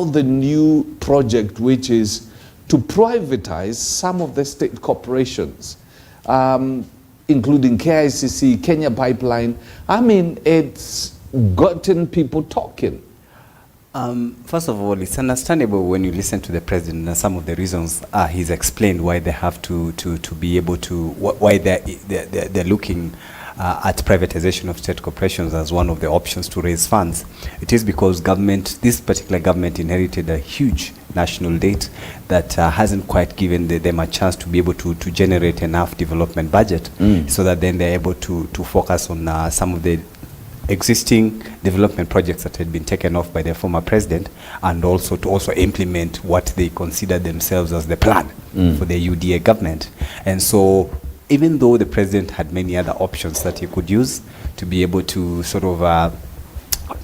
the new project, which is to privatize some of the state corporations, including KICC, Kenya Pipeline. I mean, it's gotten people talking. First of all, it's understandable when you listen to the president and some of the reasons he's explained why they have to be able to, why they're looking at privatization of state corporations as one of the options to raise funds. It is because this particular government inherited a huge national debt that hasn't quite given them a chance to be able to generate enough development budget so that then they're able to focus on some of the existing development projects that had been taken off by their former president, and also to implement what they consider themselves as the plan for the UDA government. And so even though the president had many other options that he could use to be able to sort of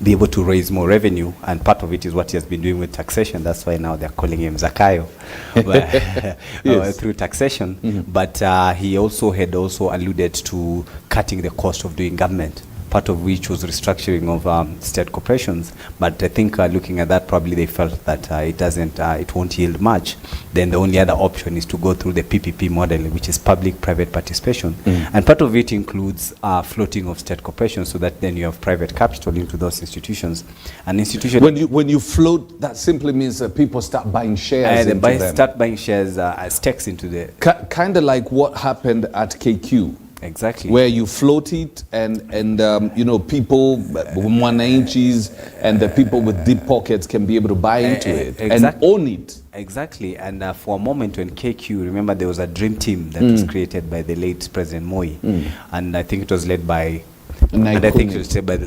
be able to raise more revenue, and part of it is what he has been doing with taxation. That's why now they're calling him Zakayo through taxation. But he had also alluded to cutting the cost of doing government, part of which was restructuring of state corporations. But I think looking at that, probably they felt that it won't yield much. Then the only other option is to go through the PPP model, which is public-private participation. And part of it includes floating of state corporations, so that then you have private capital into those institutions. And when you float, that simply means that people start buying shares into them. Start buying shares as stakes into the... Kind of like what happened at Kicc. Exactly. Where you float it and you know, people, mwananchis and the people with deep pockets can be able to buy into it and own it. Exactly. And for a moment when Kicc, remember there was a dream team that was created by the late President Moi. And I think it was led by and I think it was said by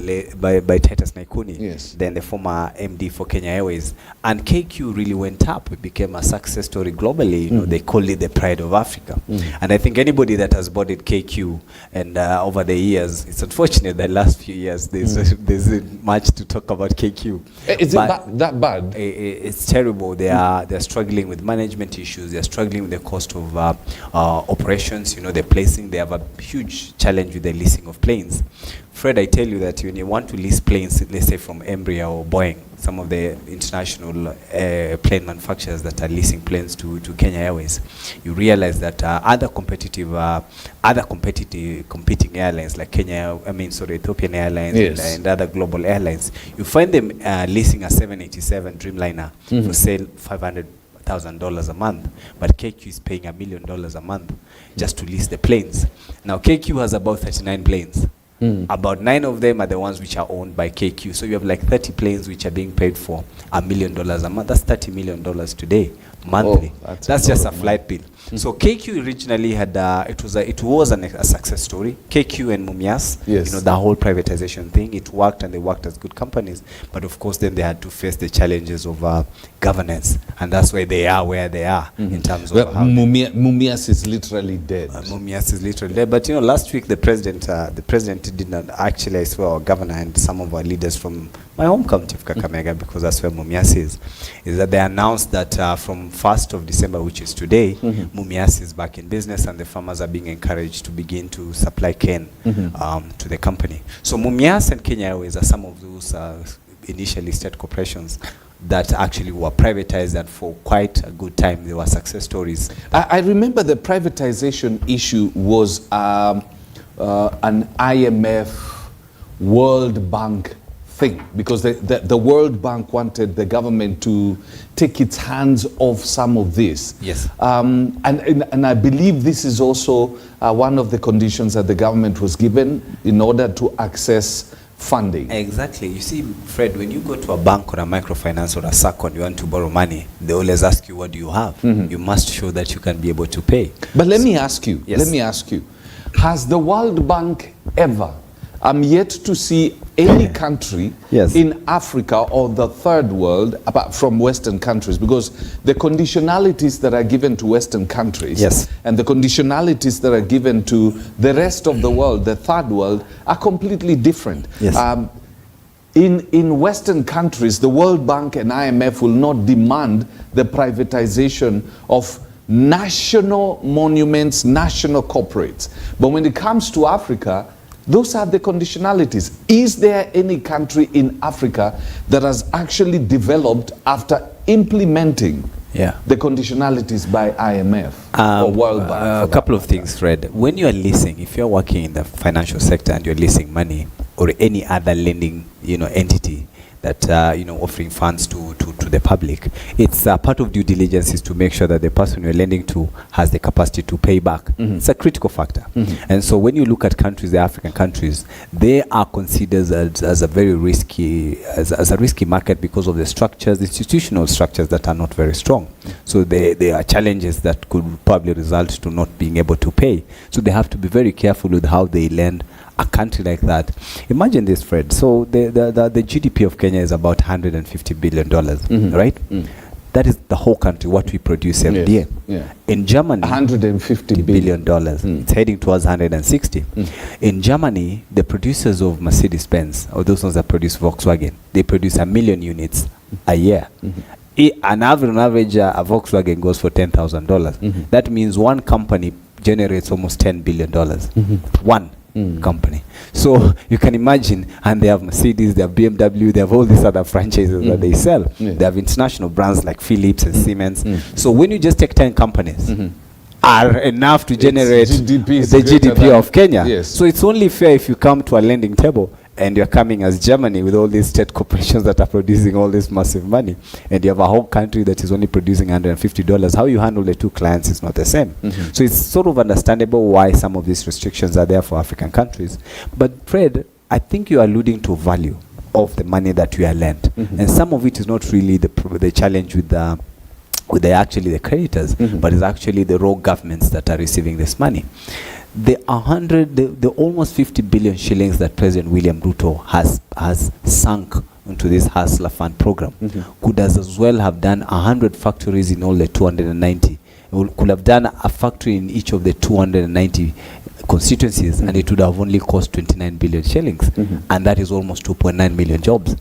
Titus Naikuni, yes, then the former MD for Kenya Airways. And Kicc really went up. It became a success story globally. You know, they called it the pride of Africa. And I think anybody that has bought it Kicc, and over the years, it's unfortunate that last few years there's much to talk about Kicc. Is it that bad? It's terrible. They're struggling with management issues. They're struggling with the cost of operations. You know, they have a huge challenge with the leasing of planes. Fred, I tell you that when you want to lease planes, let's say from Embraer or Boeing, some of the international plane manufacturers that are leasing planes to Kenya Airways, you realize that other competing airlines like Ethiopian Airlines, yes, and other global airlines, you find them leasing a 787 Dreamliner for sale $500,000 a month, but Kicc is paying $1 million a month just to lease the planes. Now Kicc has about 39 planes. About 9 of them are the ones which are owned by Kicc. So you have like 30 planes which are being paid for $1 million a month. That's $30 million today, monthly. Oh, that's just a flight bill. So Kicc originally had it was a success story. Kicc and Mumias, yes, you know, the whole privatization thing, it worked, and they worked as good companies. But of course, then they had to face the challenges of governance, and that's why they are where they are in terms of. Well, Mumias is literally dead. Mumias is literally dead. But you know, last week the president did not actually, I swear, our governor and some of our leaders from my home county of Kakamega, because that's where Mumias is that they announced that from 1st of December, which is today, Mumias is back in business, and the farmers are being encouraged to begin to supply cane to the company. So Mumias and Kenya Airways are some of those initially state corporations that actually were privatized, and for quite a good time they were success stories. I remember the privatization issue was an IMF, World Bank thing, because the World Bank wanted the government to take its hands off some of this. Yes. And I believe this is also one of the conditions that the government was given in order to access funding. Exactly. You see, Fred, when you go to a bank or a microfinance or a SACCO and you want to borrow money, they always ask you, what do you have? You must show that you can be able to pay. But let me ask you, has the World Bank ever, I'm yet to see any country in Africa or the third world, apart from Western countries, because the conditionalities that are given to Western countries and the conditionalities that are given to the rest of the world, the third world, are completely different. In Western countries, the World Bank and IMF will not demand the privatization of national monuments, national corporates. But when it comes to Africa, Those are the conditionalities. Is there any country in Africa that has actually developed after implementing the conditionalities by IMF or World Bank? A couple of things, Fred. When you are leasing, if you're working in the financial sector and you're leasing money or any other lending, entity that offering funds to the public, it's part of due diligence is to make sure that the person you're lending to has the capacity to pay back. It's a critical factor. And so when you look at countries, the African countries, they are considered as a very risky, as a risky market because of the structures, institutional structures that are not very strong. So there are challenges that could probably result to not being able to pay. So they have to be very careful with how they lend a country like that. Imagine this, Fred. So the GDP of Kenya is about $150 billion, right? That is the whole country, what we produce every year. In Germany, $150 billion. It's heading towards 160. In Germany, the producers of Mercedes-Benz, or those ones that produce Volkswagen, they produce 1 million units a year. On average, a Volkswagen goes for $10,000. That means one company generates almost $10 billion. One company. So you can imagine, and they have Mercedes, they have BMW, they have all these other franchises that they sell. They have international brands like Philips and Siemens. So when you just take 10 companies, are enough to generate the GDP of Kenya. So it's only fair if you come to a lending table and you're coming as Germany with all these state corporations that are producing all this massive money, and you have a whole country that is only producing $150. How you handle the two clients is not the same. So it's sort of understandable why some of these restrictions are there for African countries. But Fred, I think you are alluding to value of the money that you are lent, and some of it is not really the challenge with the creditors, but it's actually the raw governments that are receiving this money. The almost 50 billion shillings that President William Ruto has sunk into this Hustler Fund program could as well have done 100 factories in all the 290. Could have done a factory in each of the 290 constituencies, and it would have only cost 29 billion shillings, and that is almost 2.9 million jobs.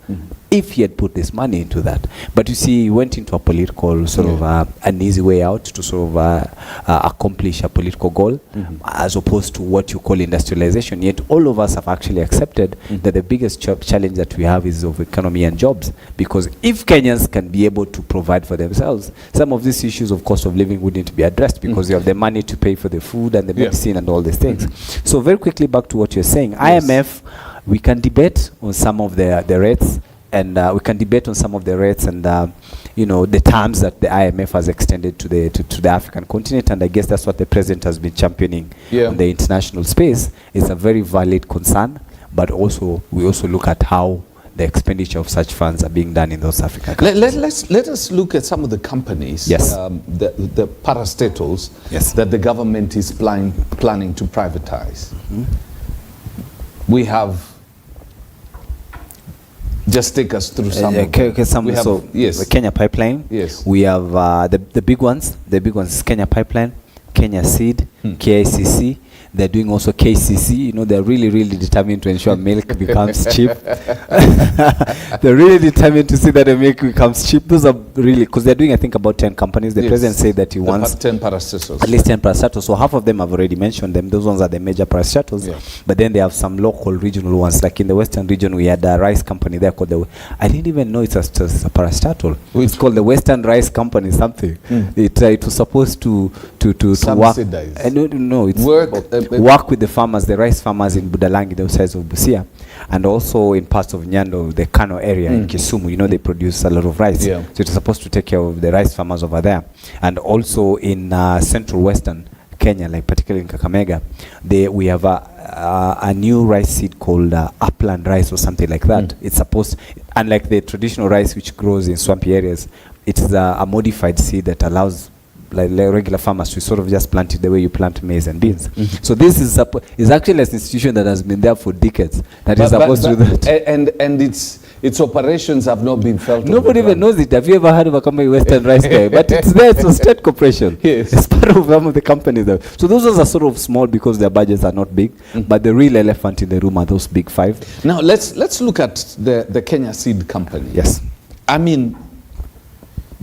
If he had put this money into that. But you see, he went into a political sort of an easy way out to sort of accomplish a political goal, as opposed to what you call industrialization. Yet all of us have actually accepted that the biggest challenge that we have is of economy and jobs. Because if Kenyans can be able to provide for themselves, some of these issues of cost of living wouldn't be addressed, because you have the money to pay for the food and the medicine and all these things. So very quickly back to what you're saying. IMF, we can debate on some of the rates, and we can debate on some of the rates and the terms that the IMF has extended to the African continent, and I guess that's what the president has been championing in the international space. It's a very valid concern, but also we also look at how the expenditure of such funds are being done in those African countries. Let us look at some of the companies, the parastatals that the government is planning to privatize. We have. Just take us through some. The Kenya Pipeline. We have the big ones. The big ones is Kenya Pipeline, Kenya Seed, KICC. They're doing also KCC. They're really determined to ensure milk becomes cheap. They're really determined to see that the milk becomes cheap. Those are really, because they're doing, I think, about 10 companies. The president said that he wants 10 parastatals. At least 10 parastatals. So half of them I've already mentioned them. Those ones are the major parastatals. But then they have some local, regional ones. Like in the Western region, we had a rice company there called I didn't even know it's a parastatal. It's called the Western Rice Company something. It was supposed to work. It's work with the farmers, the rice farmers in Budalangi, the sides of Busia, and also in parts of Nyando, the Kano area in Kisumu. They produce a lot of rice. So it's supposed to take care of the rice farmers over there. And also in central western Kenya, like particularly in Kakamega, we have a new rice seed called upland rice or something like that. It's supposed, unlike the traditional rice which grows in swampy areas, it is a modified seed that allows like regular farmers to sort of just plant it the way you plant maize and beans. So this is actually an institution that has been there for decades. That is supposed to do that. And its operations have not been felt. Nobody even knows it. Have you ever heard of a company, Western Rice Guy? But it's there. It's a state corporation. It's part of some of the companies there. So those are sort of small because their budgets are not big. But the real elephant in the room are those big five. Now let's look at the Kenya Seed Company. I mean,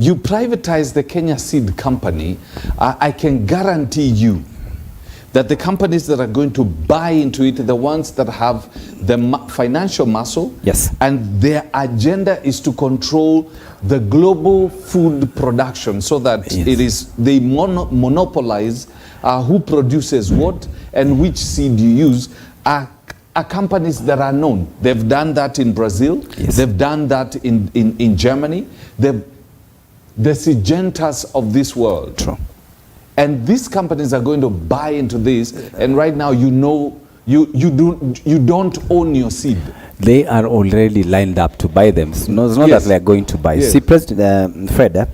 you privatize the Kenya Seed Company, I can guarantee you that the companies that are going to buy into it are the ones that have the financial muscle. Yes. And their agenda is to control the global food production so that they monopolize who produces what and which seed you use. Are companies that are known. They've done that in Brazil. Yes. They've done that in Germany. The Sygentas of this world. True. And these companies are going to buy into this, and right now you don't own your seed. They are already lined up to buy them. No, it's not that they are going to buy. Yes. See, President Fred,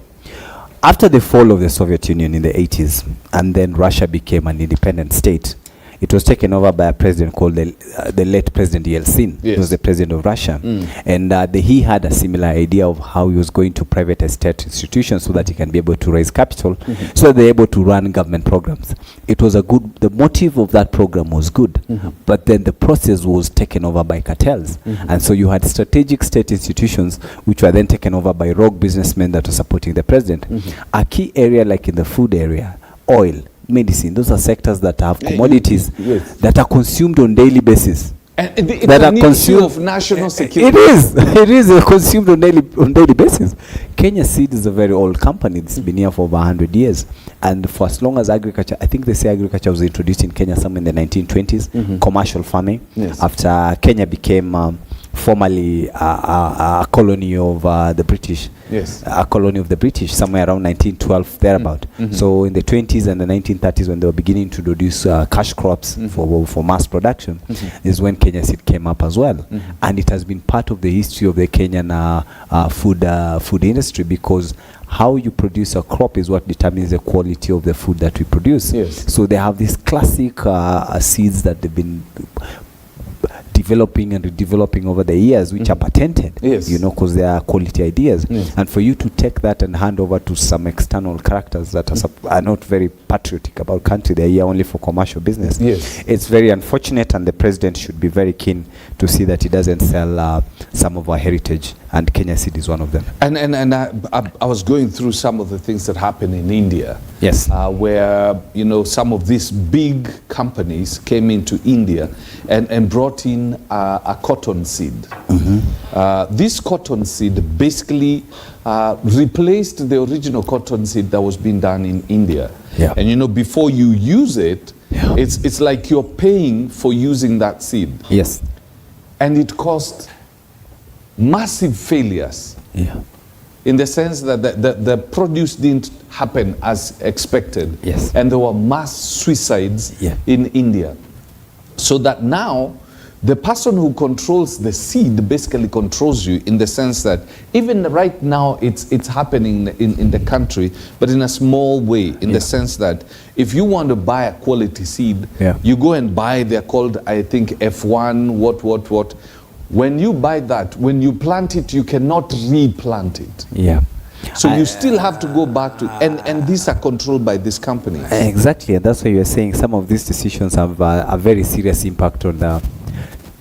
after the fall of the Soviet Union in the 80s, and then Russia became an independent state, it was taken over by a president called the late President Yeltsin. Yes. He was the president of Russia. And he had a similar idea of how he was going to privatize state institutions so that he can be able to raise capital, so they're able to run government programs. It was the motive of that program was good, but then the process was taken over by cartels. And so you had strategic state institutions which were then taken over by rogue businessmen that were supporting the president. A key area like in the food area, oil, medicine, those are sectors that have commodities that are consumed on daily basis. And that are consumed of national security. It is consumed on daily basis. Kenya Seed is a very old company. It's been here for over 100 years. And for as long as agriculture, I think they say agriculture was introduced in Kenya somewhere in the 1920s, commercial farming. Yes. After Kenya became formerly a colony of the British. Yes. A colony of the British, somewhere around 1912, thereabout. So in the 20s and the 1930s, when they were beginning to introduce cash crops for mass production, is when Kenya Seed came up as well. And it has been part of the history of the Kenyan food industry, because how you produce a crop is what determines the quality of the food that we produce. Yes. So they have these classic seeds that they've been developing and redeveloping over the years, which are patented, you know, because they are quality ideas. And for you to take that and hand over to some external characters that are not very patriotic about country, they're here only for commercial business. It's very unfortunate, and the president should be very keen to see that he doesn't sell some of our heritage, and Kenya Seed is one of them. And I was going through some of the things that happen in India. Yes. Where, you know, some of these big companies came into India and brought in a cotton seed. This cotton seed basically replaced the original cotton seed that was being done in India. And you know, before you use it, it's like you're paying for using that seed. Yes. And it caused massive failures. In the sense that the produce didn't happen as expected. And there were mass suicides in India. So that now, the person who controls the seed basically controls you, in the sense that even right now it's happening in the country, but in a small way, in the sense that if you want to buy a quality seed, you go and buy, they're called, I think, F1, what. When you buy that, when you plant it, you cannot replant it. So you still have to go back to, and these are controlled by these companies. Exactly, and that's why you're saying some of these decisions have a very serious impact on the.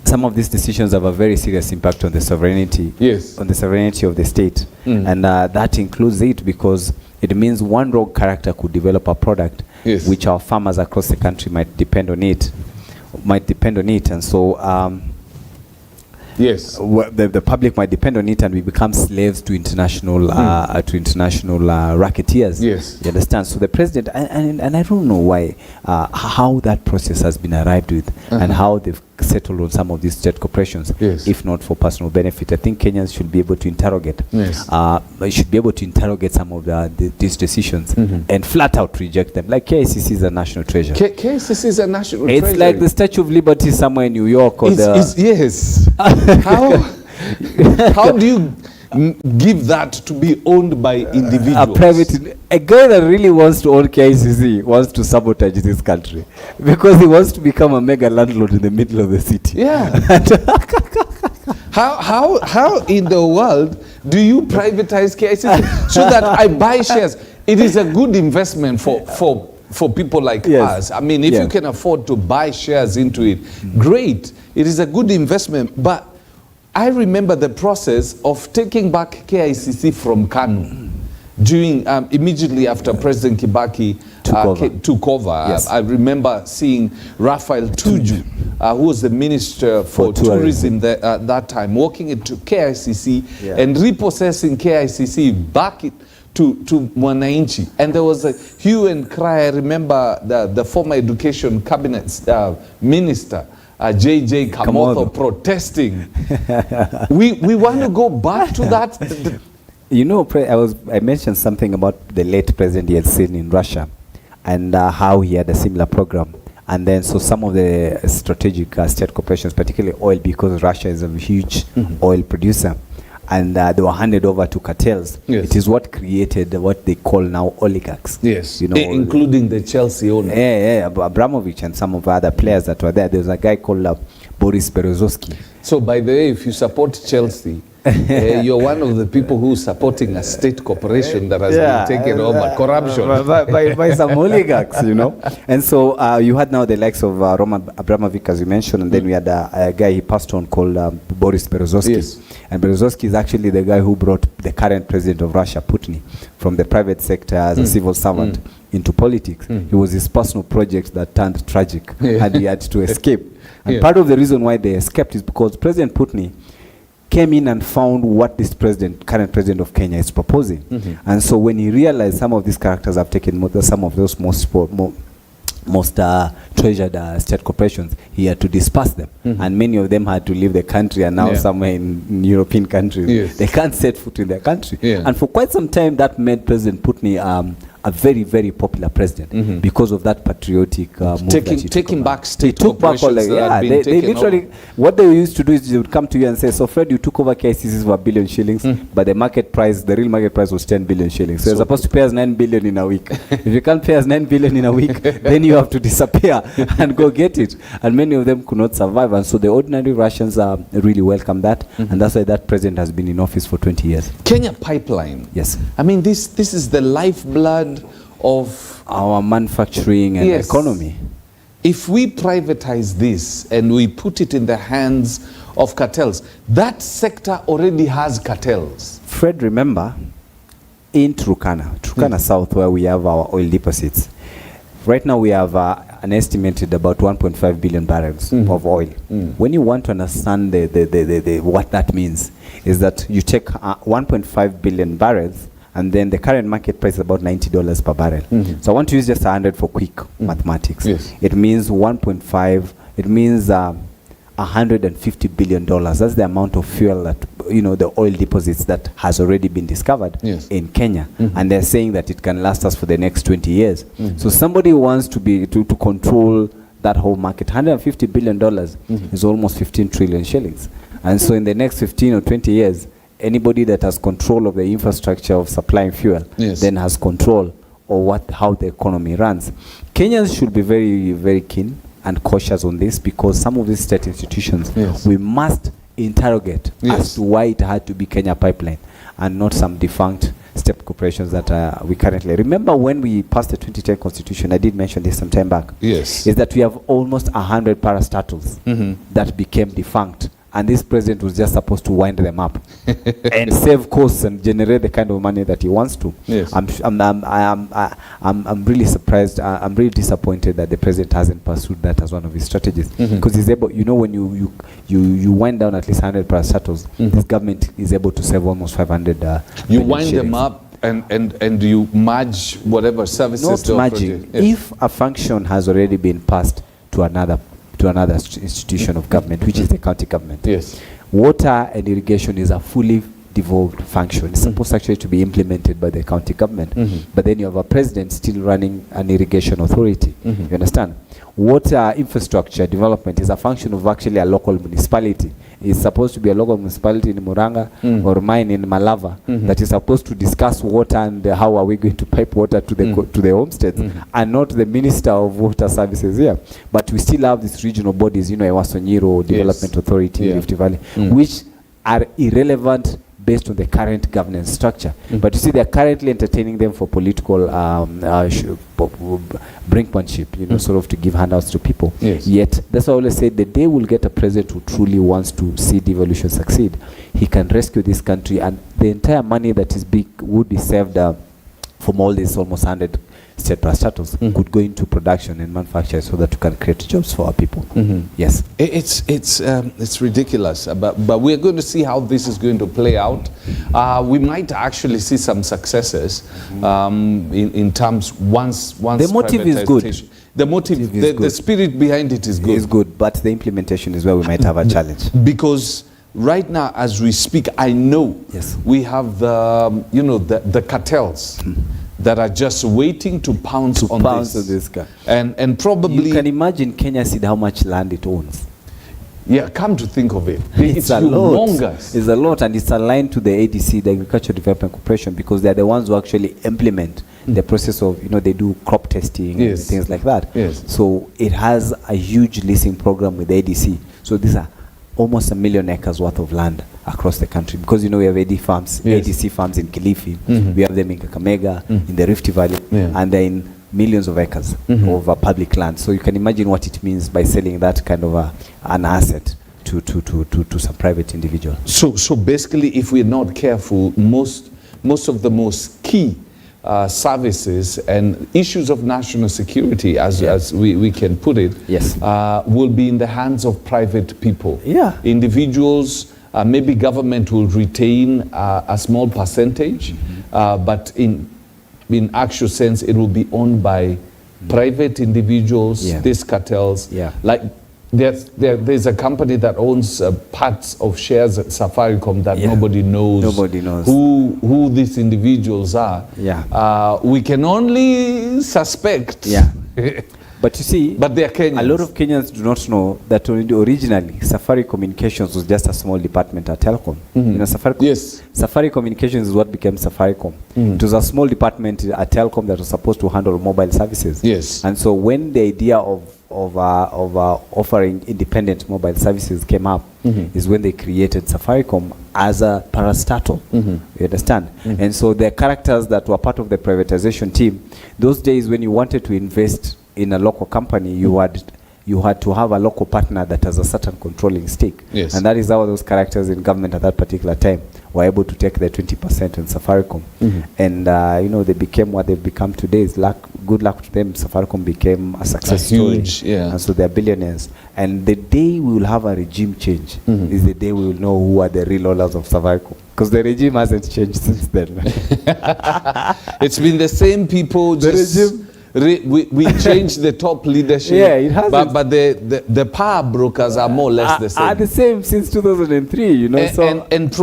Some of these decisions have a very serious impact on the sovereignty. On the sovereignty of the state, and that includes it, because it means one rogue character could develop a product which our farmers across the country might depend on it, and so. The public might depend on it, and we become slaves to international racketeers. You understand? So the president, and I don't know why, how that process has been arrived with, and how they've settled on some of these state corporations, if not for personal benefit. I think Kenyans should be able to interrogate. Should be able to interrogate some of these decisions and flat out reject them. Like KICC is a national treasure. KICC is a national treasure. It's like the Statue of Liberty somewhere in New York, or yes. How do you give that to be owned by individuals? A guy that really wants to own KICC wants to sabotage this country, because he wants to become a mega landlord in the middle of the city. How in the world do you privatize KICC so that I buy shares? It is a good investment for people like us. I mean, if you can afford to buy shares into it, great. It is a good investment. But I remember the process of taking back KICC from Kanu. during immediately after President Kibaki took over. Yes. I remember seeing Raphael Tuju, who was the Minister for Tourism at that time, walking into KICC and repossessing KICC back to Mwananchi. And there was a hue and cry. I remember the former Education Cabinet Minister, JJ Kamotho, protesting. we want to go back to that. You know, I mentioned something about the late President Yeltsin in Russia and how he had a similar program. And then so some of the strategic state corporations, particularly oil, because Russia is a huge oil producer, and they were handed over to cartels. Yes. It is what created what they call now oligarchs. Yes, you know, including the Chelsea owner. Yeah, Abramovich and some of the other players that were there. There was a guy called Boris Berezovsky. So by the way, if you support Chelsea, you're one of the people who's supporting a state corporation that has been taken over, corruption. by some oligarchs, you know. And so you had now the likes of Roman Abramovich, as you mentioned, and then we had a guy he passed on called Boris Berezovsky. Yes. And Berezovsky is actually the guy who brought the current president of Russia, Putin, from the private sector as a civil servant into politics. It was his personal project that turned tragic, and he had to escape. And part of the reason why they escaped is because President Putin came in and found what this current president of Kenya is proposing. And so when he realized some of these characters have taken some of those most treasured state corporations, he had to disperse them. And many of them had to leave the country and now somewhere in European countries. Yes. They can't set foot in their country. Yeah. And for quite some time, that made President Putin a very, very popular president because of that patriotic move taking back state took back all they literally over. What they used to do is they would come to you and say, so Fred, you took over KICC for $1 billion, but the market price, the real market price was 10 billion shillings. So you're supposed to pay us 9 billion in a week. If you can't pay us 9 billion in a week, then you have to disappear and go get it. And many of them could not survive. And so the ordinary Russians really welcome that. And that's why that president has been in office for 20 years. Kenya Pipeline. Yes. I mean, this is the lifeblood of our manufacturing and economy. If we privatize this and we put it in the hands of cartels, that sector already has cartels. Fred, remember, in Turkana South, where we have our oil deposits, right now we have an estimated about 1.5 billion barrels of oil. When you want to understand what that means, is that you take 1.5 billion barrels, and then the current market price is about $90 per barrel. So I want to use just 100 for quick mathematics. Yes. It means 1.5, it means $150 billion. That's the amount of fuel that, the oil deposits that has already been discovered in Kenya. And they're saying that it can last us for the next 20 years. So somebody wants to control that whole market. $150 billion is almost 15 trillion shillings. And so in the next 15 or 20 years, anybody that has control of the infrastructure of supplying fuel then has control of how the economy runs. Kenyans should be very, very keen and cautious on this, because some of these state institutions we must interrogate as to why it had to be Kenya Pipeline and not some defunct state corporations that we currently. Remember when we passed the 2010 constitution, I did mention this some time back, is that we have almost 100 parastatals that became defunct. And this president was just supposed to wind them up and save costs and generate the kind of money that he wants to. Yes. I'm really surprised. I'm really disappointed that the president hasn't pursued that as one of his strategies, because he's able. When you wind down at least 100 parastatals, this government is able to save almost 500. You wind them up and you merge whatever services. Not merging. If a function has already been passed to another institution of government, which is the county government. Yes. Water and irrigation is a fully devolved function. It's supposed actually to be implemented by the county government. But then you have a president still running an irrigation authority. You understand? Water infrastructure development is a function of actually a local municipality. It's supposed to be a local municipality in Muranga or mine in Malava that is supposed to discuss water and how are we going to pipe water to the homesteads, and not the Minister of Water Services here. But we still have these regional bodies, Ewasonyiro Development Authority, Rift Valley, which are irrelevant based on the current governance structure. But you see, they're currently entertaining them for political brinkmanship, sort of to give handouts to people. Yet, that's why I always say, the day we'll get a president who truly wants to see devolution succeed, he can rescue this country, and the entire money that is would be saved from all these almost 100 state parastatals could go into production and manufacture so that we can create jobs for our people. Yes. It's ridiculous, but we're going to see how this is going to play out. We might actually see some successes in terms once the motive is good. The motive, the spirit behind it is good. It's good, but the implementation is where we might have a challenge. Because right now, as we speak, I know we have the cartels that are just waiting to pounce on this guy. And probably you can imagine Kenya Seed how much land it owns. Yeah, come to think of it, it's a humongous. Lot. It's a lot, and it's aligned to the ADC, the Agricultural Development Corporation, because they're the ones who actually implement the process of, they do crop testing and things like that. So it has a huge leasing program with the ADC. So these are almost 1 million acres worth of land across the country, because we have ADC farms in Kilifi, we have them in Kakamega, in the Rift Valley, and they're in millions of acres of public land. So you can imagine what it means by selling that kind of an asset to some private individual. So basically, if we're not careful, most of the most key services and issues of national security, as we can put it, will be in the hands of private people. Individuals, maybe government will retain a small percentage, but in actual sense, it will be owned by private individuals, these cartels. Like there's a company that owns parts of shares at Safaricom that nobody knows who these individuals are. We can only suspect. But you see, they are Kenyans. A lot of Kenyans do not know that originally Safari Communications was just a small department at Telcom. Safari Communications is what became Safaricom. It was a small department at Telcom that was supposed to handle mobile services. And so when the idea of offering independent mobile services came up, is when they created Safaricom as a parastatal. You understand? And so the characters that were part of the privatization team, those days when you wanted to invest in a local company, you had to have a local partner that has a certain controlling stake. And that is how those characters in government at that particular time were able to take the 20% in Safaricom. And they became what they've become today. Is good luck to them. Safaricom became a success story. And so they're billionaires. And the day we will have a regime change is the day we will know who are the real owners of Safaricom. Because the regime hasn't changed since then. It's been the same people. We changed the top leadership, it hasn't. but the power brokers are more or less the same. Are the same since 2003, and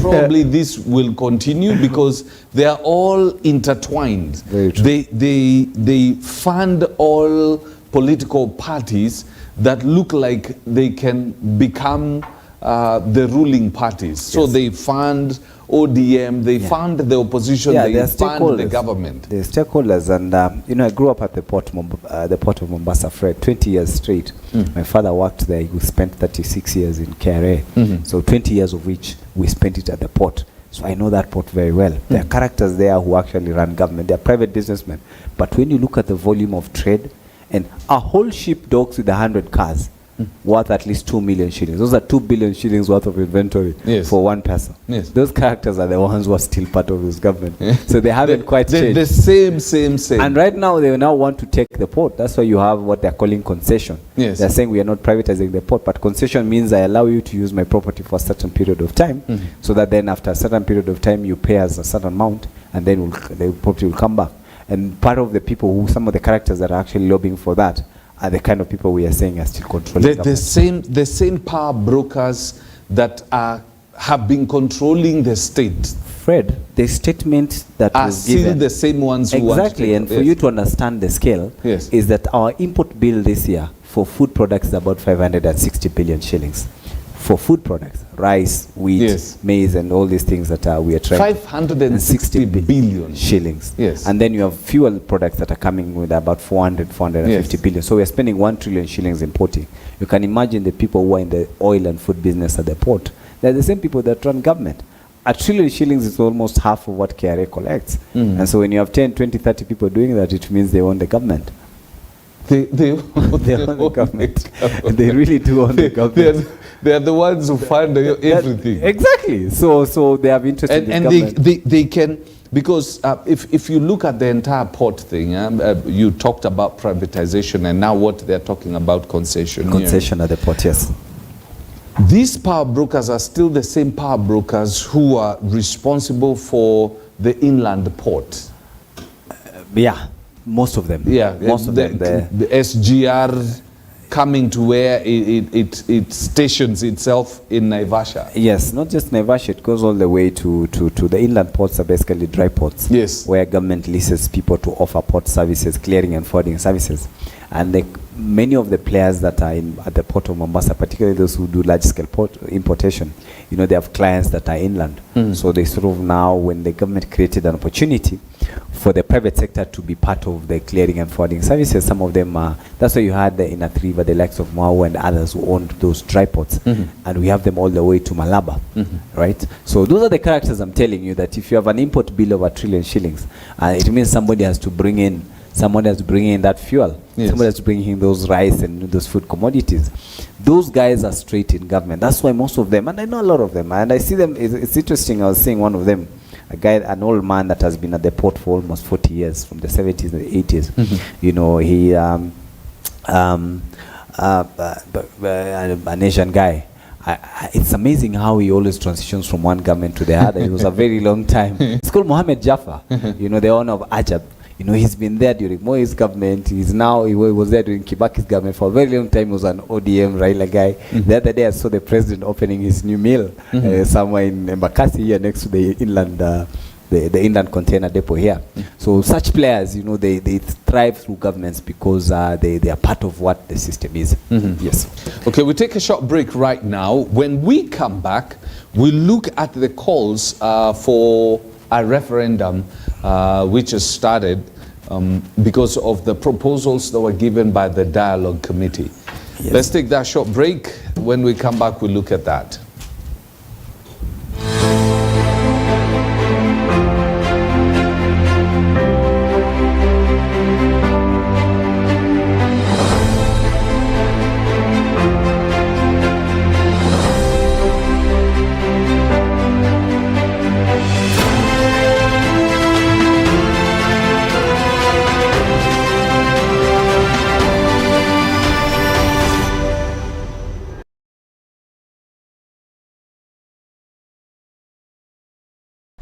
probably this will continue because they are all intertwined. Very true. They fund all political parties that look like they can become the ruling parties. So they fund ODM, they fund the opposition, they fund the government. They're stakeholders, and I grew up at the port of Mombasa, Fred, 20 years straight. My father worked there. He spent 36 years in KRA, so 20 years of which we spent it at the port. So I know that port very well. There are characters there who actually run government. They are private businessmen. But when you look at the volume of trade, and a whole ship docks with 100 cars, worth at least 2 million shillings. Those are 2 billion shillings worth of inventory for one person. Those characters are the ones who are still part of this government. So they haven't quite changed. The same. And right now they now want to take the port. That's why you have what they're calling concession. They're saying we are not privatizing the port, but concession means I allow you to use my property for a certain period of time, so that then after a certain period of time you pay us a certain amount, and then the property will come back. And part of the people some of the characters that are actually lobbying for that are the kind of people we are saying are still controlling the same power brokers that have been controlling the state. Fred, the statement that are was still given, the same ones who want to take and for you to understand the scale, is that our import bill this year for food products is about 560 billion shillings. For food products, rice, wheat, maize, and all these things that we are trying. 560 billion shillings. And then you have fuel products that are coming with about 450 billion. So we are spending 1 trillion shillings importing. You can imagine the people who are in the oil and food business at the port. They're the same people that run government. 1 trillion shillings is almost half of what KRA collects. And so when you have 10, 20, 30 people doing that, it means they own the government. They own the government. They really do own the government. They are the ones who fund everything. Exactly. So they have interest in and they can, because if you look at the entire port thing, you talked about privatization, and now what they're talking about concession. Concession at the port, yes. These power brokers are still the same power brokers who are responsible for the inland port. Yeah, most of them. Yeah, most of them. The SGR coming to where it stations itself in Naivasha. Yes, not just Naivasha, it goes all the way to the inland ports are basically dry ports. Yes. Where government leases people to offer port services, clearing and forwarding services. And many of the players that are at the port of Mombasa, particularly those who do large-scale port importation, you know, they have clients that are inland. So they sort of now, when the government created an opportunity for the private sector to be part of the clearing and forwarding services, some of them are, that's why you had the Inner River, the likes of Mwau and others who owned those dry ports. And we have them all the way to Malaba, right? So those are the characters I'm telling you, that if you have an import bill of 1 trillion shillings, it means somebody has to bring in that fuel. Yes. Somebody has to bring in those rice and those food commodities. Those guys are straight in government. That's why most of them, and I know a lot of them, and I see them, it's interesting, I was seeing one of them, a guy, an old man that has been at the port for almost 40 years, from the 70s and the 80s. You know, he, an Asian guy. It's amazing how he always transitions from one government to the other. It was a very long time. It's called Mohammed Jaffa, you know, the owner of Ajab. You know, he's been there during Moi's government. He was there during Kibaki's government for a very long time. He was an ODM Raila guy. The other day I saw the president opening his new mill somewhere in Embakasi here next to the inland, the inland container depot here. So such players, you know, they thrive through governments because they are part of what the system is. Yes. Okay, we take a short break right now. When we come back, we look at the calls for a referendum which has started because of the proposals that were given by the Dialogue Committee. Yes. Let's take that short break. When we come back, we'll look at that.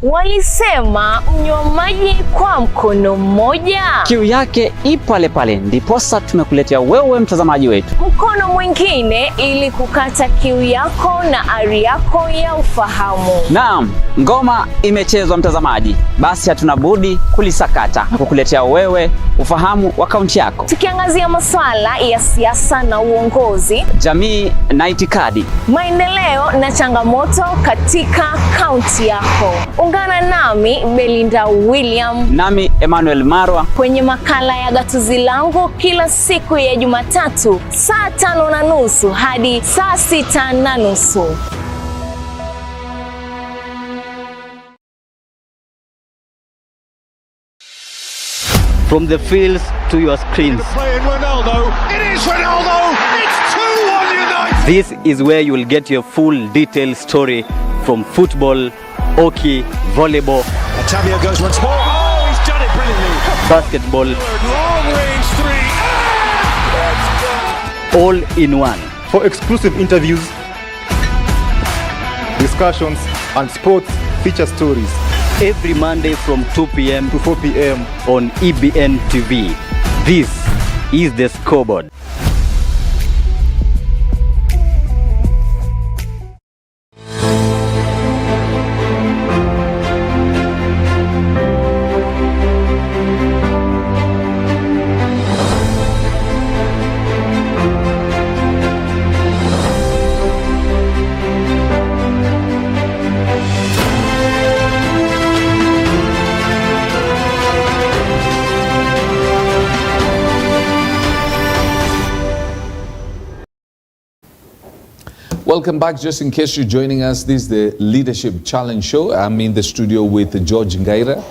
Walisema mnywa maji kwa mkono mmoja, kiu yake pale pale. Ndiposa tumekuletea wewe mtazamaji wetu mkono mwingine, ili kukata kiu yako na ari yako ya ufahamu. Naam, ngoma imechezwa mtazamaji, basi hatuna budi kulisakata na kukuletea wewe ufahamu wa kaunti yako, tukiangazia masuala ya siasa na uongozi, jamii na itikadi, maendeleo na changamoto katika kaunti yako. Ungana nami Belinda William, nami Emmanuel Marwa, kwenye makala ya Gatuzi Langu kila siku ya Jumatatu saa 5:30 hadi saa 6:30. From the fields to your screens. Ronaldo. It is Ronaldo. It's 2-1 United. This is where you will get your full detailed story from football, hockey, volleyball. Otavio goes once more. Oh, he's done it brilliantly. Basketball. Long range three. All in one. For exclusive interviews, discussions, and sports feature stories. Every Monday from 2 p.m. to 4 p.m. on EBN TV. This is The Scoreboard. Welcome back. Just in case you're joining us, this is the Leadership Challenge Show. I'm in the studio with George Ngaira.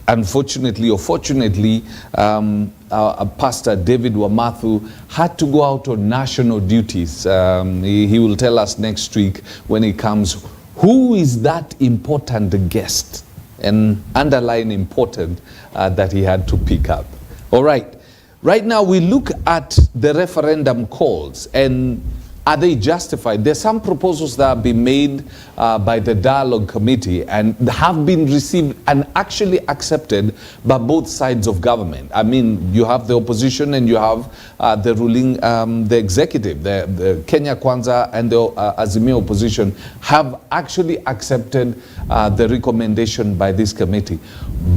unfortunately or fortunately, our Pastor David Wamathu had to go out on national duties. He will tell us next week when he comes who is that important guest, and underline important, that he had to pick up. All right. Right now we look at the referendum calls, and are they justified? There's some proposals that have been made by the Dialogue Committee and have been received and actually accepted by both sides of government. I mean, you have the opposition and you have the ruling, the executive. The Kenya Kwanza and the Azimio opposition have actually accepted the recommendation by this committee.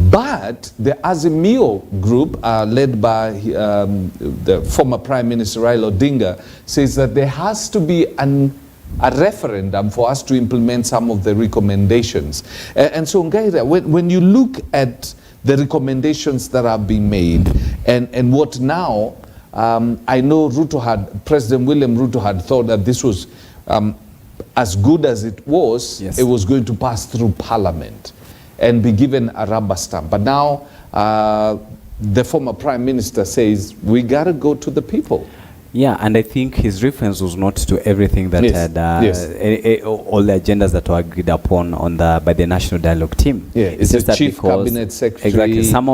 But the Azimio group, led by the former Prime Minister Raila Odinga, says that there has to be a referendum for us to implement some of the recommendations. And so, Ngaira, when you look at the recommendations that have been made, and what now, I know President William Ruto had thought that this was as good as it was, yes, it was going to pass through Parliament and be given a rubber stamp. But now the former Prime Minister says we got to go to the people. Yeah, and I think his reference was not to everything that had all the agendas that were agreed upon by the National Dialogue team. Yeah, it's just the Chief Cabinet Secretary. Exactly. Some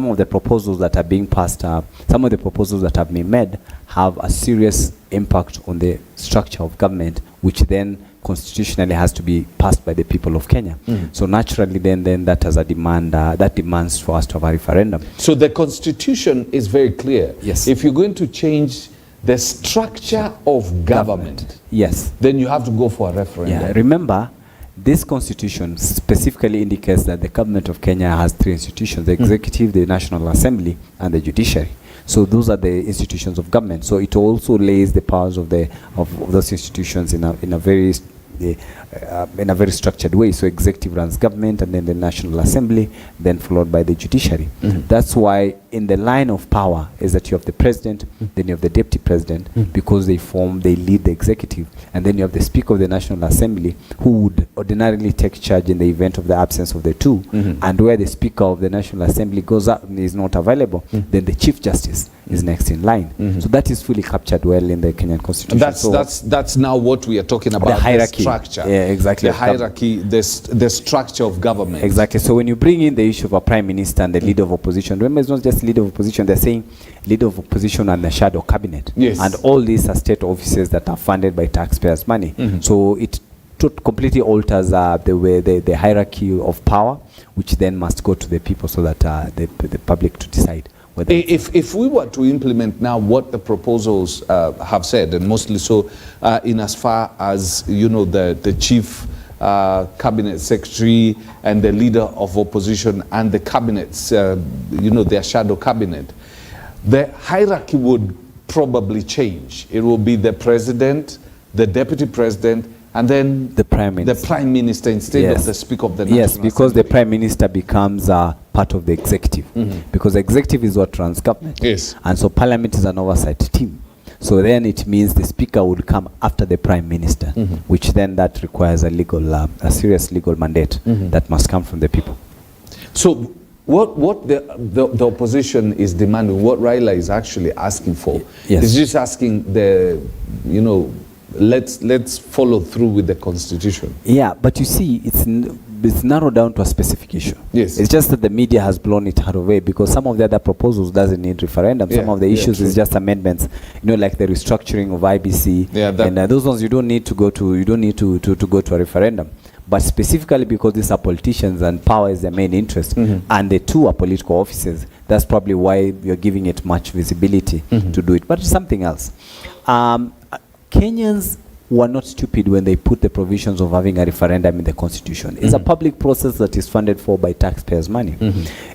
of the proposals that are being passed, some of the proposals that have been made have a serious impact on the structure of government, which then constitutionally has to be passed by the people of Kenya. So naturally then that has a demand, that demands for us to have a referendum. So the constitution is very clear. Yes. If you're going to change the structure of government, yes, then you have to go for a referendum. Yeah, remember, this constitution specifically indicates that the government of Kenya has three institutions: the executive, the National Assembly, and the judiciary. So those are the institutions of government. So it also lays the powers of those institutions in a very structured way. So executive runs government, and then the National Assembly, then followed by the judiciary. That's why in the line of power is that you have the president, then you have the deputy president, because they lead the executive, and then you have the Speaker of the National Assembly, who would ordinarily take charge in the event of the absence of the two. And where the Speaker of the National Assembly goes up and is not available, then the Chief Justice is next in line. So that is fully captured well in the Kenyan Constitution. That's now what we are talking about. The hierarchy. The structure. Yeah, exactly. The hierarchy, the structure of government. Exactly. So when you bring in the issue of a prime minister and the leader of opposition, remember, it's not just leader of opposition, they're saying leader of opposition and the shadow cabinet. Yes. And all these are state offices that are funded by taxpayers' money. So it completely alters the hierarchy of power, which then must go to the people so that the public to decide. If we were to implement now what the proposals have said, and mostly so in as far as, you know, the chief cabinet secretary and the leader of opposition and the cabinets, you know, their shadow cabinet, the hierarchy would probably change. It will be the president, the deputy president, and then the prime minister instead of the Speaker of the National Assembly. Yes, because the prime minister becomes part of the executive, because the executive is what runs government. Yes. And so parliament is an oversight team. So then it means the speaker would come after the prime minister, which then that requires a serious legal mandate that must come from the people. So what the opposition is demanding, what Raila is actually asking for, is just asking let's follow through with the constitution. Yeah, but you see, it's narrowed down to a specific issue. Yes. It's just that the media has blown it out of way, because some of the other proposals doesn't need referendum. Some of the issues is just amendments, like the restructuring of IBC. And those ones you don't need to go to a referendum. But specifically because these are politicians and power is their main interest, and the two are political offices, that's probably why you're giving it much visibility to do it. But it's something else. Kenyans were not stupid when they put the provisions of having a referendum in the constitution. It's a public process that is funded for by taxpayers' money.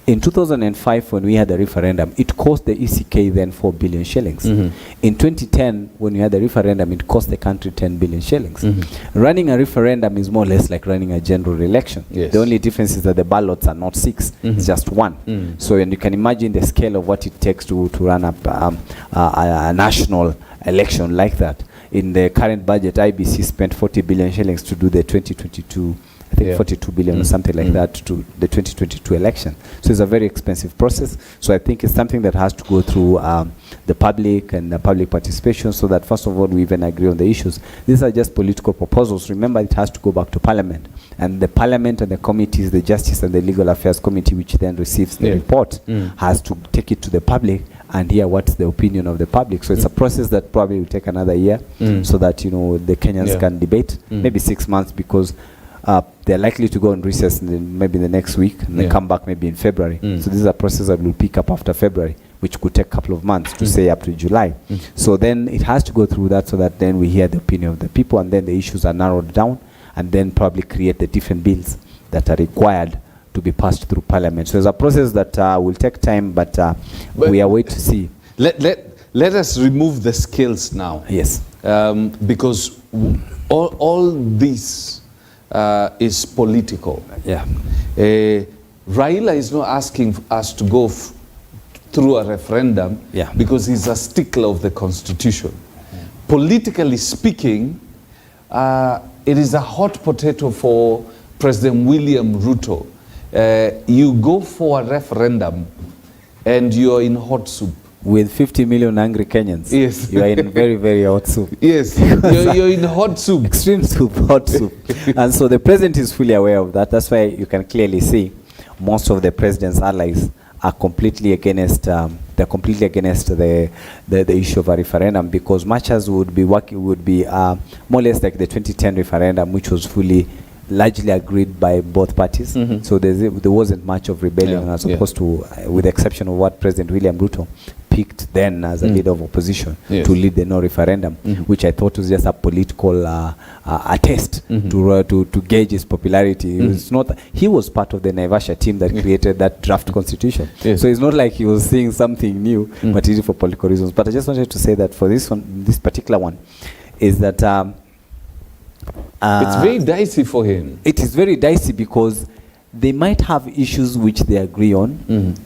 In 2005, when we had a referendum, it cost the ECK then 4 billion shillings. In 2010, when we had the referendum, it cost the country 10 billion shillings. Running a referendum is more or less like running a general election. The only difference is that the ballots are not 6, it's just 1. So and you can imagine the scale of what it takes to run a national election like that. In the current budget, IBC spent 40 billion shillings to do the 2022 I think 42 billion or something like that to the 2022 election. So it's a very expensive process. So I think it's something that has to go through the public and the public participation, so that first of all we even agree on the issues. These are just political proposals. Remember, it has to go back to Parliament, and the Parliament and the committees, the Justice and the Legal Affairs Committee, which then receives the report, has to take it to the public and hear what's the opinion of the public. So it's a process that probably will take another year, so that, you know, the Kenyans can debate, maybe 6 months, because they're likely to go on recess maybe the next week, and they come back maybe in February. So this is a process that will pick up after February, which could take a couple of months to say up to July. So then it has to go through that, so that then we hear the opinion of the people, and then the issues are narrowed down, and then probably create the different bills that are required to be passed through Parliament. So it's a process that will take time, but we are waiting to see. Let us remove the scales now. Yes. Because all this is political. Yeah. Raila is not asking us to go through a referendum because he's a stickler of the Constitution. Politically speaking, it is a hot potato for President William Ruto. You go for a referendum and you're in hot soup. With 50 million angry Kenyans. Yes. You are in very, very hot soup. Yes. you're in hot soup. Extreme soup, hot soup. And so the president is fully aware of that. That's why you can clearly see most of the president's allies are completely against the issue of a referendum, because much as more or less like the 2010 referendum, which was largely agreed by both parties. So there wasn't much of rebellion as opposed to, with the exception of what President William Ruto picked then as a leader of opposition to lead the no referendum, which I thought was just a political a test to gauge his popularity. It's not, he was part of the Naivasha team that created that draft constitution. So it's not like he was saying something new, but he did it for political reasons. But I just wanted to say that for this one, this particular one, is that it's very dicey for him. It is very dicey because they might have issues which they agree on,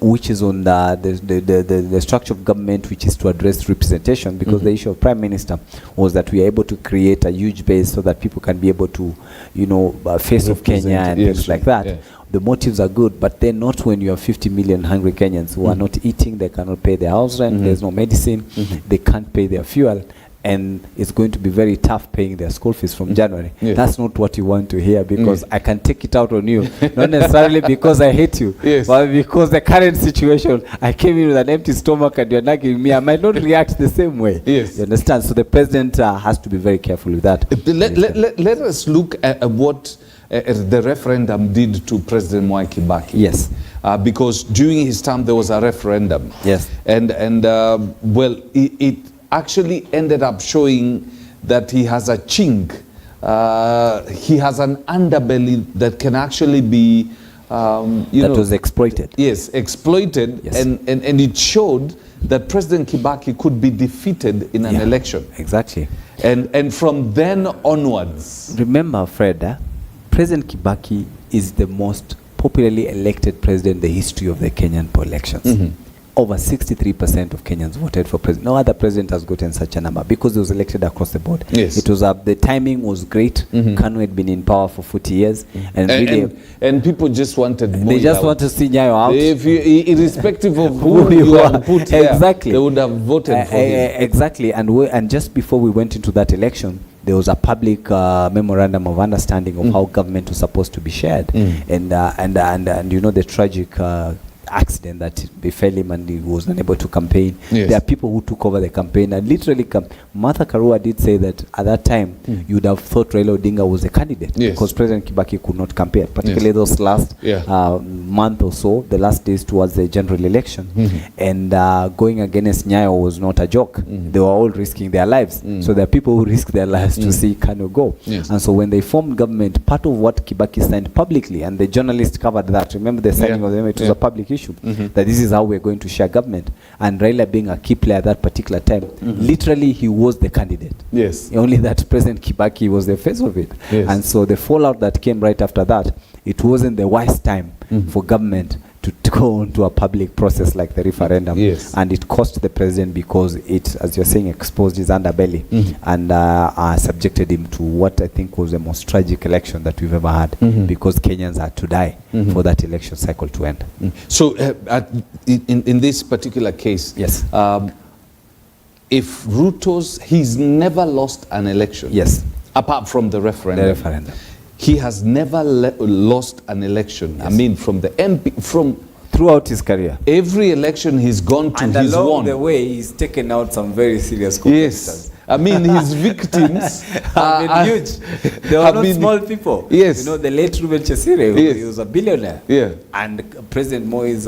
which is on the structure of government, which is to address representation, because the issue of Prime Minister was that we are able to create a huge base so that people can be able to, you know, face off Kenya and things like that. The motives are good, but they're not when you have 50 million hungry Kenyans who are not eating, they cannot pay their house rent, there's no medicine, they can't pay their fuel, and it's going to be very tough paying their school fees from January. That's not what you want to hear, because I can take it out on you, not necessarily because I hate you, but because the current situation, I came in with an empty stomach and you're nagging me, I might not react the same way. You understand? So the president has to be very careful with that. Let us look at what the referendum did to President Mwai Kibaki. Because during his term there was a referendum. And well, it actually ended up showing that he has a chink. He has an underbelly that can actually be was exploited. Exploited. And it showed that President Kibaki could be defeated in an election. And from then onwards. Remember, Fred, President Kibaki is the most popularly elected president in the history of the Kenyan elections. Over 63% of Kenyans voted for president. No other president has gotten such a number, because he was elected across the board. It was the timing was great. Kanu had been in power for 40 years, and people just wanted more. They just want to see Nyayo out. Irrespective of who you have put there, they would have voted for him. And just before we went into that election, there was a public memorandum of understanding of how government was supposed to be shared, and you know the tragic accident that befell him, and he was unable to campaign. There are people who took over the campaign and literally Martha Karua did say that at that time you would have thought Raila Odinga was a candidate, because President Kibaki could not campaign, particularly those last month or so, the last days towards the general election. And going against Nyayo was not a joke. They were all risking their lives. So there are people who risk their lives to see Kanu go. And so when they formed government, part of what Kibaki signed publicly, and the journalists covered that, remember the signing of them, it was a public issue, that this is how we're going to share government. And Raila being a key player at that particular time, literally he was the candidate. Only that President Kibaki was the face of it. And so the fallout that came right after that, it wasn't the wise time for government to go into a public process like the referendum. Yes. And it cost the president because it, as you're saying, exposed his underbelly and subjected him to what I think was the most tragic election that we've ever had, because Kenyans had to die for that election cycle to end. So in this particular case, yes, if he's never lost an election. Yes. Apart from the referendum. The referendum. He has never lost an election. Yes. I mean, from the MP, throughout his career. Every election he's gone to, he's won. Along the way, he's taken out some very serious competitors. Yes. I mean, his victims have been huge. They are not small people. Yes. You know, the late Ruben Chesire, yes, he was a billionaire. Yeah. And President Moi's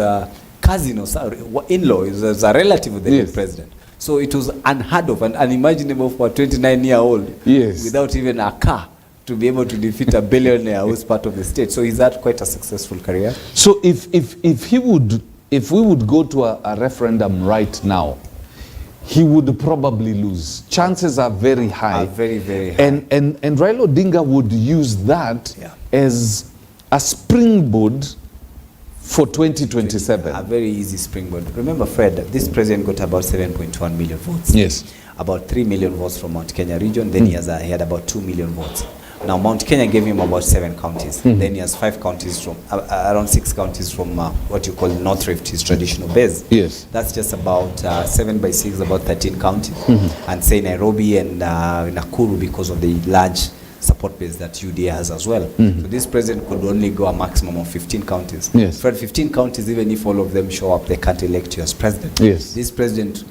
cousin or in-law, is a relative of the late president. So it was unheard of and unimaginable for a 29-year-old yes, without even a car to be able to defeat a billionaire who's part of the state. So he's had quite a successful career. So if we would go to a referendum right now, he would probably lose. Chances are very high. Very, very high. And Raila Odinga would use that as a springboard for 2027. A very easy springboard. Remember, Fred, this president got about 7.1 million votes. Yes. About 3 million votes from Mount Kenya region. Then he had about 2 million votes. Now, Mount Kenya gave him about 7 counties. Then he has 5 counties from, around 6 counties from what you call North Rift, his traditional base. Yes. That's just about 7 by 6, about 13 counties. And say Nairobi and Nakuru, because of the large support base that UDA has as well. So this president could only go a maximum of 15 counties. Yes. For 15 counties, even if all of them show up, they can't elect you as president. Yes. This president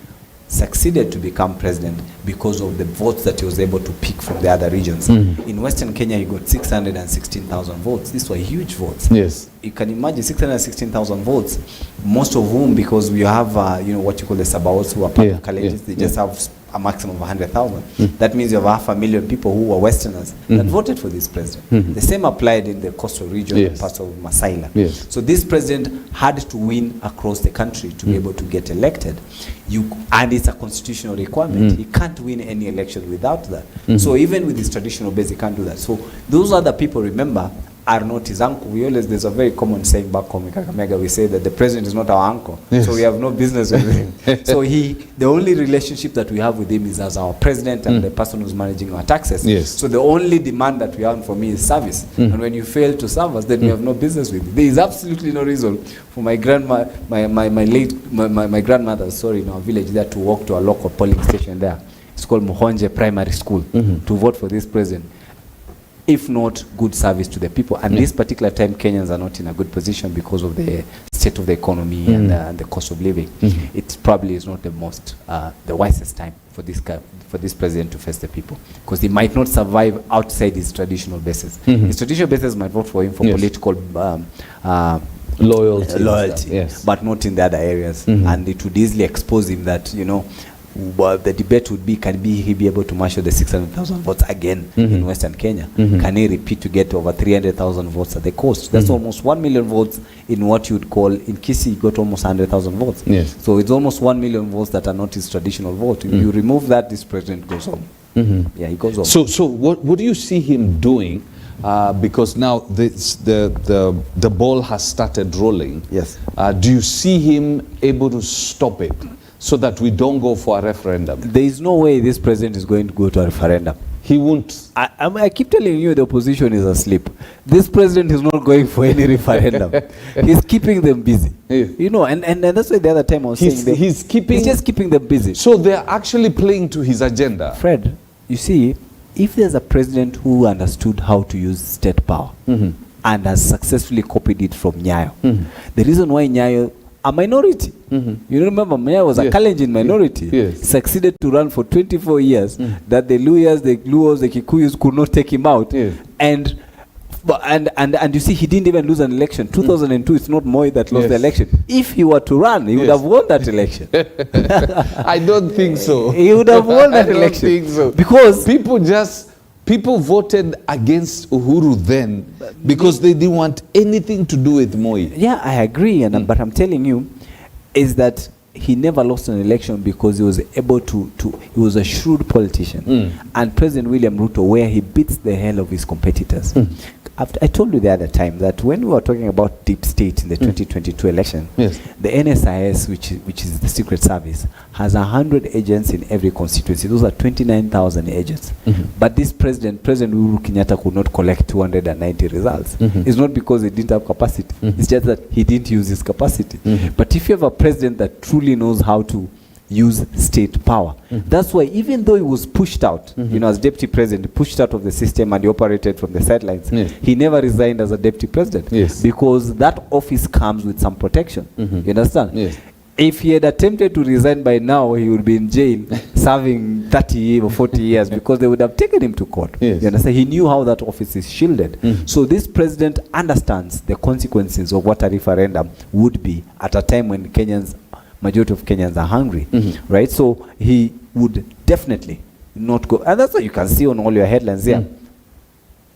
succeeded to become president because of the votes that he was able to pick from the other regions. In Western Kenya, he got 616,000 votes. These were huge votes. Yes. You can imagine 616,000 votes, most of whom, because we have what you call the Sabaots who are part of Kalenjin, they just have a maximum of 100,000. That means you have 500,000 people who were Westerners that voted for this president. The same applied in the coastal region and parts of Masaila. Yes. So this president had to win across the country to be able to get elected. And it's a constitutional requirement. He can't win any election without that. So even with his traditional base, he can't do that. So those other people, remember, are not his uncle. There's a very common saying back home in Kakamega, we say that the president is not our uncle. Yes. So we have no business with him. So the only relationship that we have with him is as our president and the person who's managing our taxes. Yes. So the only demand that we have from me is service. And when you fail to serve us, then we have no business with you. There is absolutely no reason for my grandma, my grandmother, in our village there, to walk to a local polling station there. It's called Muhonje Primary School, to vote for this president, if not good service to the people. And this particular time, Kenyans are not in a good position because of the state of the economy and the cost of living. It probably is not the wisest time for this president to face the people, because he might not survive outside his traditional bases. His traditional bases might vote for him for political loyalty, but not in the other areas. And it would easily expose him that, the debate would be, can he be able to marshal the 600,000 votes again in Western Kenya? Can he repeat to get over 300,000 votes at the coast? That's almost 1 million votes in what you would call, in Kicc, he got almost 100,000 votes. Yes. So it's almost 1 million votes that are not his traditional vote. If you remove that, this president goes home. Yeah, he goes home. So what do you see him doing? Because now the ball has started rolling. Yes. Do you see him able to stop it, so that we don't go for a referendum? There is no way this president is going to go to a referendum. He won't. I keep telling you, the opposition is asleep. This president is not going for any referendum. He's keeping them busy. Yeah. And that's why the other time I was saying he's just keeping them busy. So they're actually playing to his agenda. Fred, you see, if there's a president who understood how to use state power and has successfully copied it from Nyayo, the reason why Nyayo, a minority. You remember, Maya was a Kalenjin minority. Succeeded to run for 24 years. That the Luyas, the Luos, the Kikuyus could not take him out. And you see, he didn't even lose an election. 2002, it's not Moi that lost the election. If he were to run, he would have won that election. I don't think so. He would have won that election. I don't think so. Because people voted against Uhuru then because they didn't want anything to do with Moi. Yeah, I agree. But I'm telling you, is that he never lost an election because he was able to he was a shrewd politician. And President William Ruto, where he beats the hell of his competitors. I told you the other time that when we were talking about deep state in the 2022 election, the NSIS, which is the Secret Service, has 100 agents in every constituency. Those are 29,000 agents. But this President Uhuru Kenyatta could not collect 290 results. It's not because he didn't have capacity. It's just that he didn't use his capacity. But if you have a president that truly knows how to use state power. That's why even though he was pushed out, you know, as deputy president, pushed out of the system and he operated from the sidelines, he never resigned as a deputy president because that office comes with some protection. You understand? If he had attempted to resign by now, he would be in jail serving 30 or 40 years because they would have taken him to court. You understand? He knew how that office is shielded. So this president understands the consequences of what a referendum would be at a time when majority of Kenyans are hungry, right? So he would definitely not go. And that's what you can see on all your headlines here.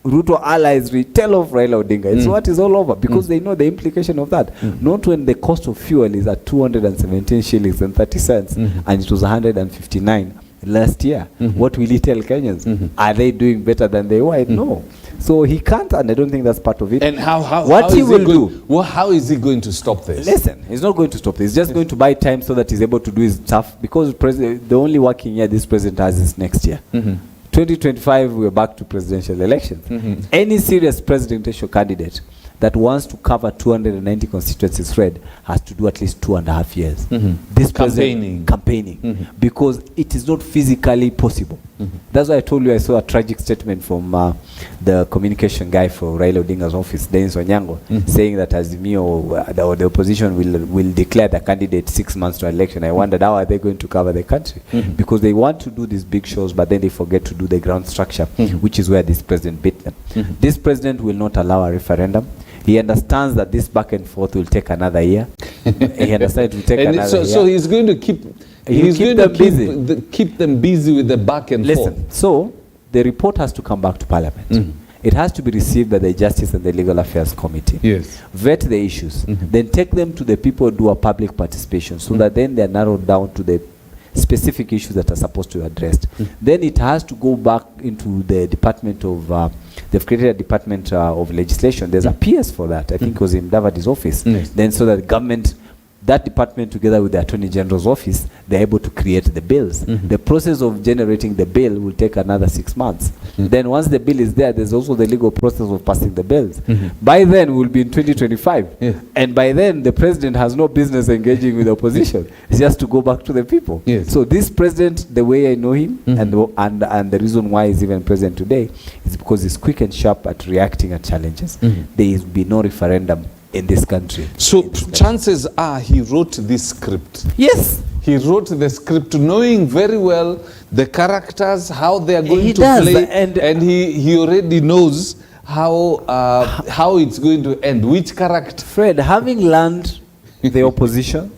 Ruto allies tell off Raila Odinga. It's what is all over because they know the implication of that. Not when the cost of fuel is at 217 shillings and 30 cents and it was 159 last year. What will he tell Kenyans? Are they doing better than they were? No. So he can't, and I don't think that's part of it. And how he will do? Well, how is he going to stop this? Listen, he's not going to stop this. He's just going to buy time so that he's able to do his stuff because the only working year this president has is next year. 2025, we're back to presidential elections. Any serious presidential candidate that wants to cover 290 constituencies red has to do at least 2.5 years. This campaigning because it is not physically possible. That's why I told you I saw a tragic statement from the communication guy for Raila Odinga's office, Dennis Onyango, saying that Azimio, the opposition will declare the candidate 6 months to election. I wondered how are they going to cover the country because they want to do these big shows, but then they forget to do the ground structure, which is where this president beat them. This president will not allow a referendum. He understands that this back and forth will take another year. He understands it will take another year. So he's going to keep them busy with the back and forth. Listen, so the report has to come back to Parliament. It has to be received by the Justice and the Legal Affairs Committee. Vet the issues. Then take them to the people who do a public participation so that then they're narrowed down to the specific issues that are supposed to be addressed. Then it has to go back into the Department of they've created a Department of Legislation. There's a PS for that. I think it was in Davadi's office. Then so that government, that department together with the Attorney General's office, they're able to create the bills. The process of generating the bill will take another 6 months. Then once the bill is there, there's also the legal process of passing the bills. By then, we'll be in 2025. And by then, the president has no business engaging with the opposition. It's just to go back to the people. So this president, the way I know him, and the reason why he's even president today, is because he's quick and sharp at reacting at challenges. There will be no referendum in this country. So chances are he wrote this script. Yes. He wrote the script knowing very well the characters, how they are going to play, and he already knows how it's going to end. Which character? Fred, having learned the opposition,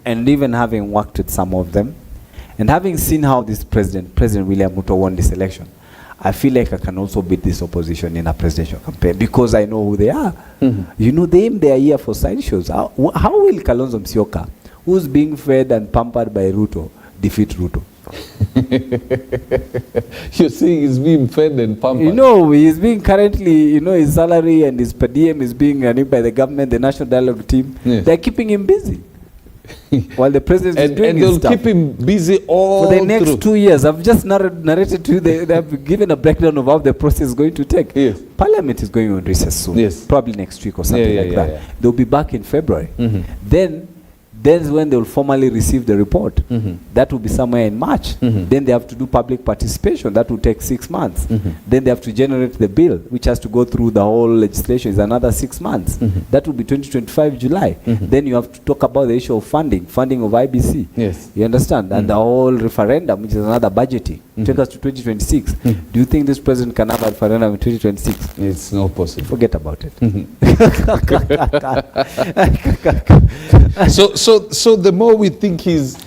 and even having worked with some of them, and having seen how this President William Ruto won this election, I feel like I can also beat this opposition in a presidential campaign because I know who they are. You know, they are here for sideshows. How will Kalonzo Musyoka, who's being fed and pampered by Ruto, defeat Ruto? You're saying he's being fed and pampered? You know, he's being currently, you know, his salary and his per diem is being running by the government, the National Dialogue team. They're keeping him busy. While the president is doing his stuff. And they'll keep him busy all for the next 2 years. I've just narrated to you, they have given a breakdown of how the process is going to take. Parliament is going on recess soon, probably next week or something like that. They'll be back in February. Then when they will formally receive the report. That will be somewhere in March. Then they have to do public participation. That will take 6 months. Then they have to generate the bill, which has to go through the whole legislation. Is another 6 months. That will be 2025 July. Then you have to talk about the issue of funding of IBC. You understand? And the whole referendum, which is another budgeting. Take us to 2026. Do you think this president can have a referendum in 2026? It's not possible. Forget about it. So the more we think he's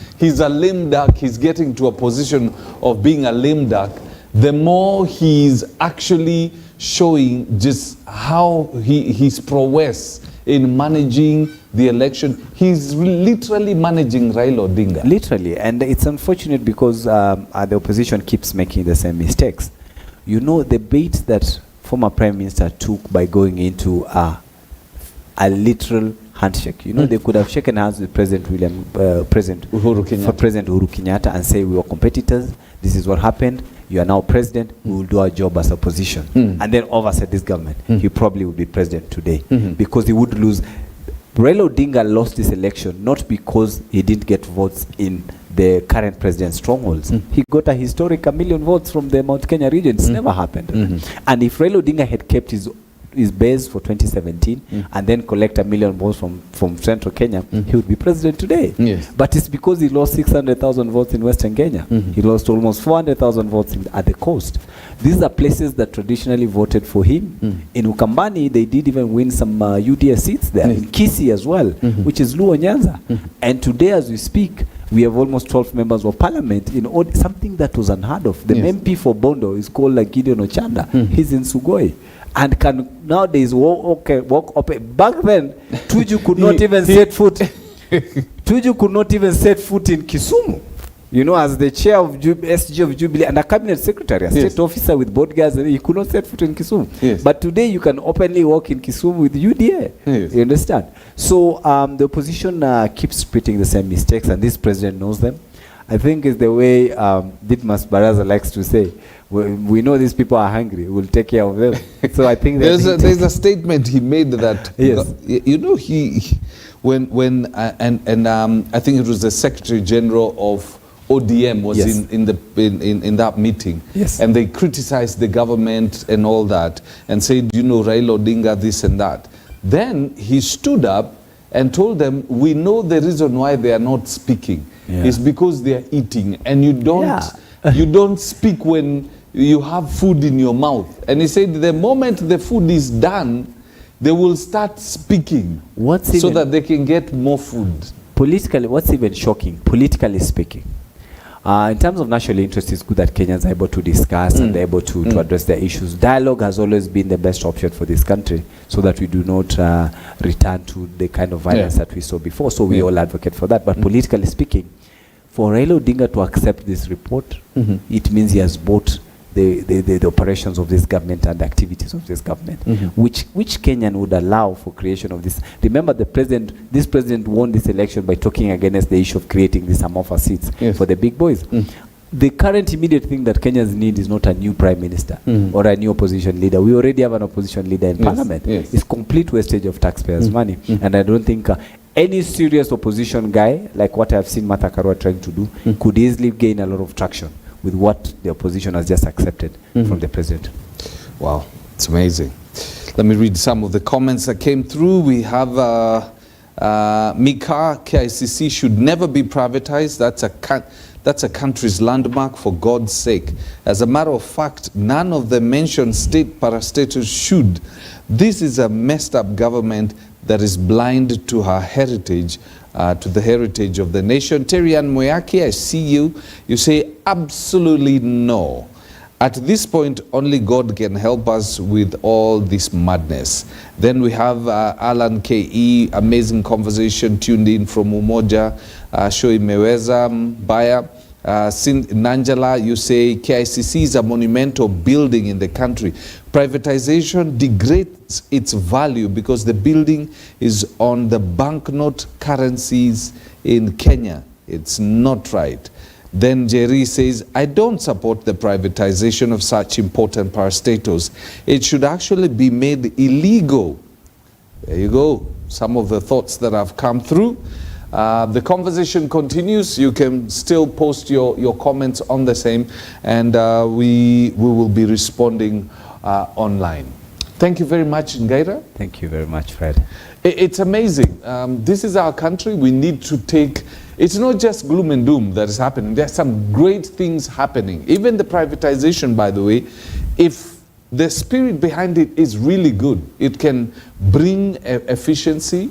a lame duck, he's getting to a position of being a lame duck, the more he's actually showing just how his prowess in managing the election. He's literally managing Raila Odinga. Literally, and it's unfortunate because the opposition keeps making the same mistakes. You know, the bait that former Prime Minister took by going into a literal handshake. You know, they could have shaken hands with President Uhuru Kenyatta and say, we were competitors, this is what happened, you are now president, we will do our job as opposition. And then overset this government. He probably would be president today because he would lose. Raila Odinga lost this election not because he didn't get votes in the current president's strongholds. He got a historic 1 million votes from the Mount Kenya region. It's never happened. And if Raila Odinga had kept his base for 2017 and then collect 1 million votes from central Kenya, he would be president today. Yes. But it's because he lost 600,000 votes in Western Kenya. He lost almost 400,000 votes at the coast. These are places that traditionally voted for him. In Ukambani, they did even win some UDA seats there. In Kicc as well, which is Luo Nyanza. And today, as we speak, we have almost 12 members of parliament in something that was unheard of. The MP for Bondo is called Gideon Ochanda. He's in Sugoi. And can nowadays walk up. Back then, Tuju could not even set foot. Tuju could not even set foot in Kisumu. You know, as the chair of SG of Jubilee and a cabinet secretary, a state officer with bodyguards, he could not set foot in Kisumu. But today you can openly walk in Kisumu with UDA. You understand? So the opposition keeps repeating the same mistakes, and this president knows them. I think it's the way Ditmas Baraza likes to say, we know these people are hungry, we'll take care of them. So I think there's a statement he made that, you know, when I think it was the Secretary General of ODM was in that meeting, and they criticized the government and all that, and said, you know, Raila Odinga this and that. Then he stood up and told them, we know the reason why they are not speaking is because they are eating, and you don't you don't speak when you have food in your mouth. And he said the moment the food is done, they will start speaking so that they can get more food. Politically, what's even shocking, politically speaking, in terms of national interest, it's good that Kenyans are able to discuss and they're able to address their issues. Dialogue has always been the best option for this country so that we do not return to the kind of violence that we saw before. So we all advocate for that. But politically speaking, for Raila Odinga to accept this report, it means he has bought the operations of this government and the activities of this government, which Kenyan would allow for creation of this. Remember, this president won this election by talking against the issue of creating these amorphous seats for the big boys. The current immediate thing that Kenyans need is not a new prime minister or a new opposition leader. We already have an opposition leader in parliament. It's complete wastage of taxpayers' money. And I don't think any serious opposition guy, like what I've seen Martha Karua trying to do, could easily gain a lot of traction with what the opposition has just accepted from the president. Wow, it's amazing. Let me read some of the comments that came through. We have Mika, KICC should never be privatized. That's a country's landmark, for God's sake. As a matter of fact, none of the mentioned state parastatals should. This is a messed up government that is blind to her heritage, to the heritage of the nation. Terian Moyaki, I see you. You say absolutely no. At this point, only God can help us with all this madness. Then we have Alan K.E., amazing conversation, tuned in from Umoja. Shoi Meweza Mbaya. Nanjala, you say KICC is a monumental building in the country. Privatization degrades its value because the building is on the banknote currencies in Kenya. It's not right. Then Jerry says, I don't support the privatization of such important parastatals. It should actually be made illegal. There you go. Some of the thoughts that have come through. The conversation continues. You can still post your comments on the same, and we will be responding online. Thank you very much, Ngaira. Thank you very much, Fred. It's amazing. This is our country. We need to take, it's not just gloom and doom that is happening. There's some great things happening. Even the privatization, by the way, if the spirit behind it is really good, it can bring efficiency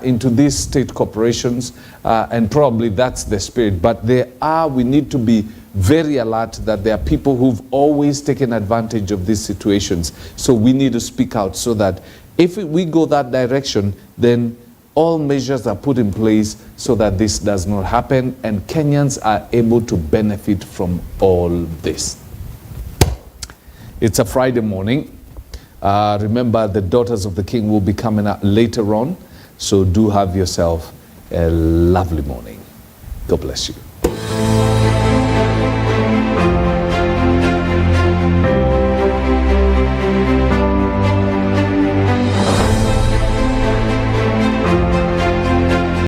into these state corporations, and probably that's the spirit. But we need to be very alert that there are people who've always taken advantage of these situations. So we need to speak out so that If we go that direction, then all measures are put in place so that this does not happen, and Kenyans are able to benefit from all this. It's a Friday morning. Remember, the Daughters of the King will be coming up later on, so do have yourself a lovely morning. God bless you.